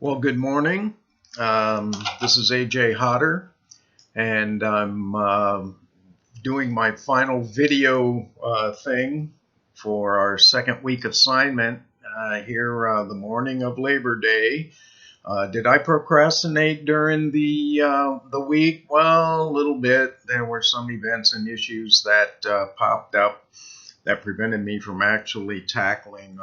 Well, good morning. This is AJ Hodder, and I'm doing my final video thing for our second week assignment here the morning of Labor Day. Did I procrastinate during the week? Well, a little bit. There were some events and issues that popped up that prevented me from actually tackling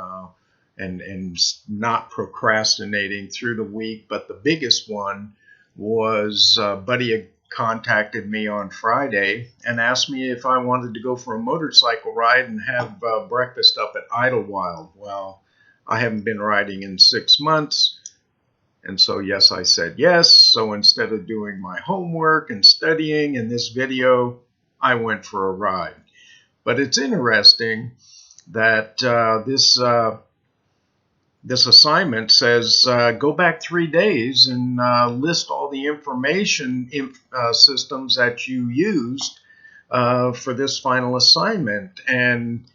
and not procrastinating through the week. But the biggest one was Buddy had contacted me on Friday and asked me if I wanted to go for a motorcycle ride and have breakfast up at Idlewild. Well, I haven't been riding in 6 months. And so, yes, I said yes. So instead of doing my homework and studying in this video, I went for a ride. But it's interesting that this assignment says go back 3 days and list all the information systems that you used for this final assignment. And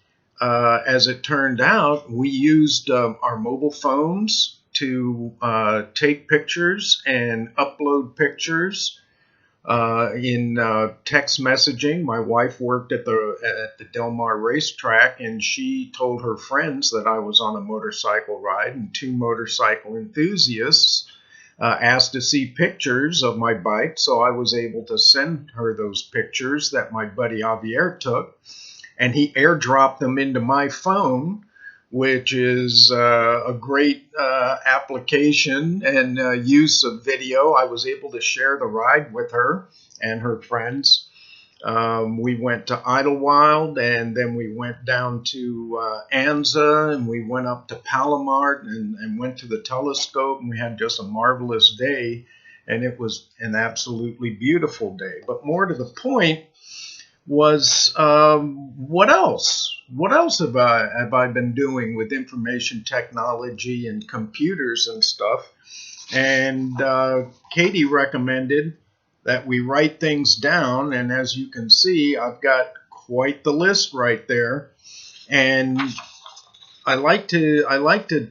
as it turned out, we used our mobile phones to take pictures and upload pictures in text messaging. My wife worked at the Del Mar racetrack, and she told her friends that I was on a motorcycle ride, and two motorcycle enthusiasts asked to see pictures of my bike, so I was able to send her those pictures that my buddy Javier took, and he airdropped them into my phone, which is a great application and use of video. I was able to share the ride with her and her friends. We went to Idlewild, and then we went down to Anza, and we went up to Palomar and went to the telescope, and we had just a marvelous day, and it was an absolutely beautiful day. But more to the point was what else? What else have I been doing with information technology and computers and stuff? And Katie recommended that we write things down, and as you can see, I've got quite the list right there. And I like to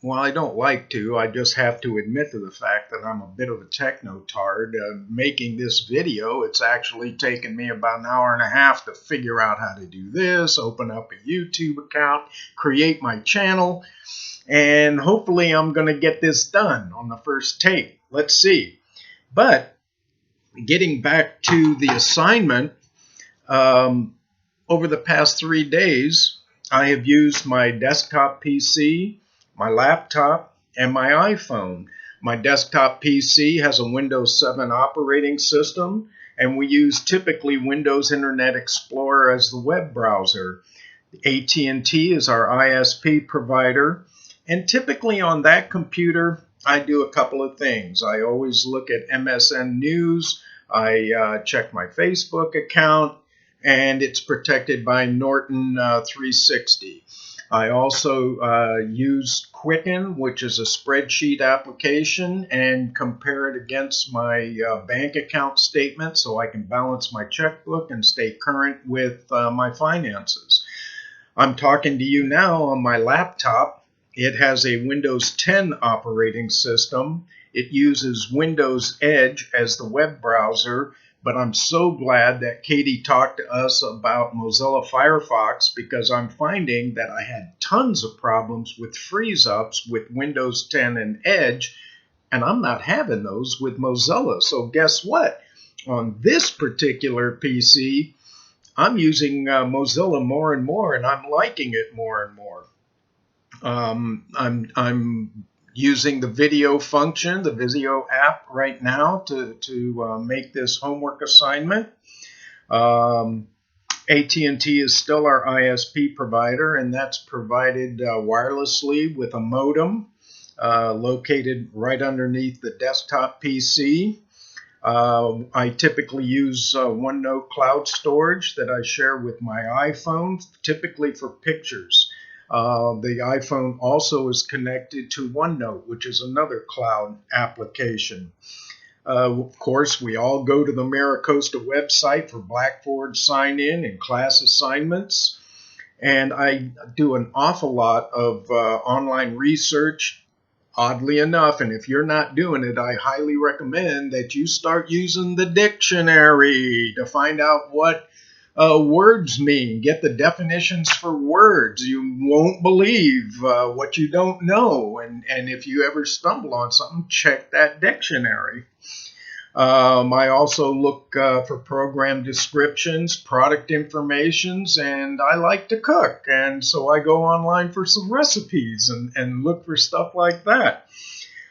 well, I don't like to. I just have to admit to the fact that I'm a bit of a techno-tard. Making this video, it's actually taken me about an hour and a half to figure out how to do this, open up a YouTube account, create my channel, and hopefully I'm going to get this done on the first take. Let's see. But getting back to the assignment, over the past 3 days, I have used my desktop PC, my laptop, and my iPhone. My desktop PC has a Windows 7 operating system, and we use typically Windows Internet Explorer as the web browser. AT&T is our ISP provider, and typically on that computer, I do a couple of things. I always look at MSN News, I check my Facebook account, and it's protected by Norton 360. I also use Quicken, which is a spreadsheet application, and compare it against my bank account statement so I can balance my checkbook and stay current with my finances. I'm talking to you now on my laptop. It has a Windows 10 operating system. It uses Windows Edge as the web browser, but I'm so glad that Katie talked to us about Mozilla Firefox, because I'm finding that I had tons of problems with freeze-ups with Windows 10 and Edge, and I'm not having those with Mozilla. So guess what? On this particular PC, I'm using Mozilla more and more, and I'm liking it more and more. I'm using the video function, the video app right now to make this homework assignment. AT&T is still our ISP provider, and that's provided wirelessly with a modem located right underneath the desktop PC. I typically use OneNote cloud storage that I share with my iPhone, typically for pictures. The iPhone also is connected to OneNote, which is another cloud application. Of course, we all go to the Maricosta website for Blackboard sign-in and class assignments. And I do an awful lot of online research Oddly enough, and if you're not doing it, I highly recommend that you start using the dictionary to find out what words mean. Get the definitions for words. You won't believe what you don't know. And if you ever stumble on something, check that dictionary. I also look for program descriptions, product informations, and I like to cook. And so I go online for some recipes and look for stuff like that.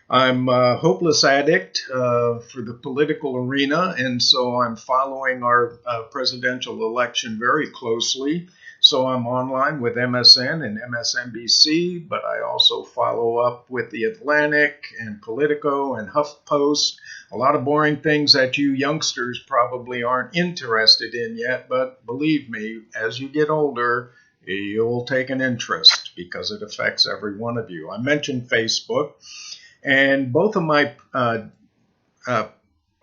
I'm a hopeless addict for the political arena, and so I'm following our presidential election very closely. So I'm online with MSN and MSNBC, but I also follow up with The Atlantic and Politico and HuffPost. A lot of boring things that you youngsters probably aren't interested in yet, but believe me, as you get older, you'll take an interest because it affects every one of you. I mentioned Facebook. And both of my uh,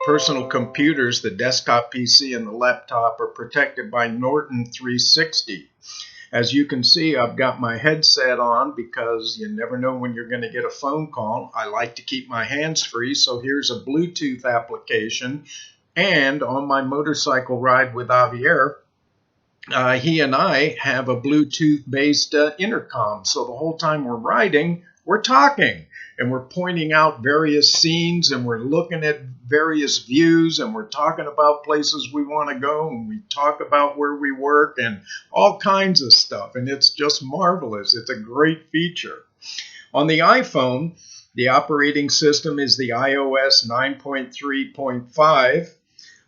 personal computers, the desktop PC and the laptop, are protected by Norton 360. As you can see, I've got my headset on because you never know when you're going to get a phone call. I like to keep my hands free, so here's a Bluetooth application. And on my motorcycle ride with Javier, he and I have a Bluetooth-based intercom. So the whole time we're riding, we're talking and we're pointing out various scenes and we're looking at various views and we're talking about places we want to go and we talk about where we work and all kinds of stuff. And it's just marvelous. It's a great feature. On the iPhone, the operating system is the iOS 9.3.5.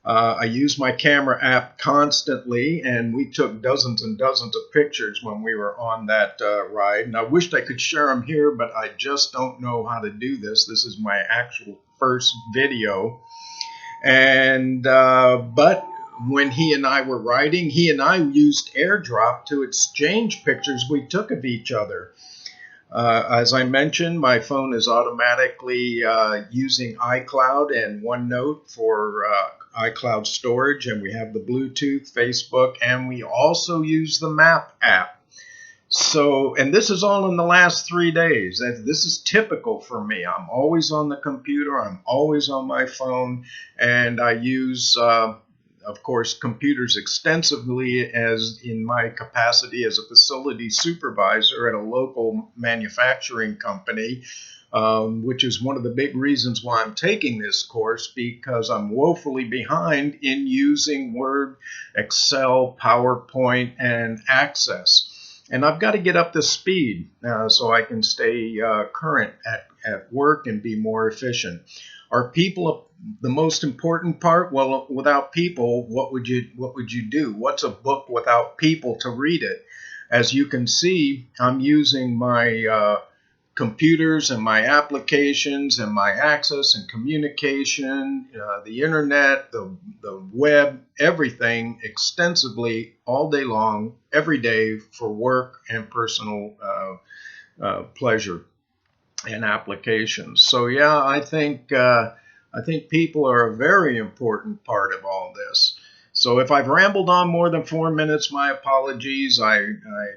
I use my camera app constantly, and we took dozens and dozens of pictures when we were on that ride. And I wished I could share them here, but I just don't know how to do this. This is my actual first video. And but when he and I were riding, he and I used AirDrop to exchange pictures we took of each other. As I mentioned, my phone is automatically using iCloud and OneNote for iCloud storage, and we have the Bluetooth, Facebook, and we also use the Map app. So, and this is all in the last 3 days. This is typical for me. I'm always on the computer, I'm always on my phone, and I use of course, computers extensively as in my capacity as a facility supervisor at a local manufacturing company, which is one of the big reasons why I'm taking this course, because I'm woefully behind in using Word, Excel, PowerPoint, and Access. And I've got to get up to speed so I can stay current at work and be more efficient. Are people the most important part? Well, without people, what would you do? What's a book without people to read it? As you can see, I'm using my computers and my applications and my access and communication, the internet, the web, everything extensively all day long, every day for work and personal pleasure and applications. So yeah, I think people are a very important part of all this. So if I've rambled on more than 4 minutes, my apologies. I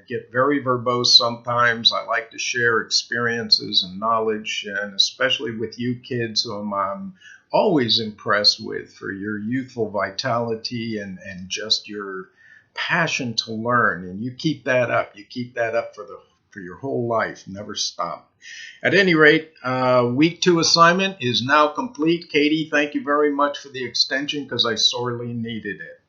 get very verbose sometimes. I like to share experiences and knowledge, and especially with you kids, whom I'm always impressed with for your youthful vitality and just your passion to learn. And you keep that up. You keep that up for your whole life. Never stop. At any rate, week 2 assignment is now complete. Katie, thank you very much for the extension because I sorely needed it.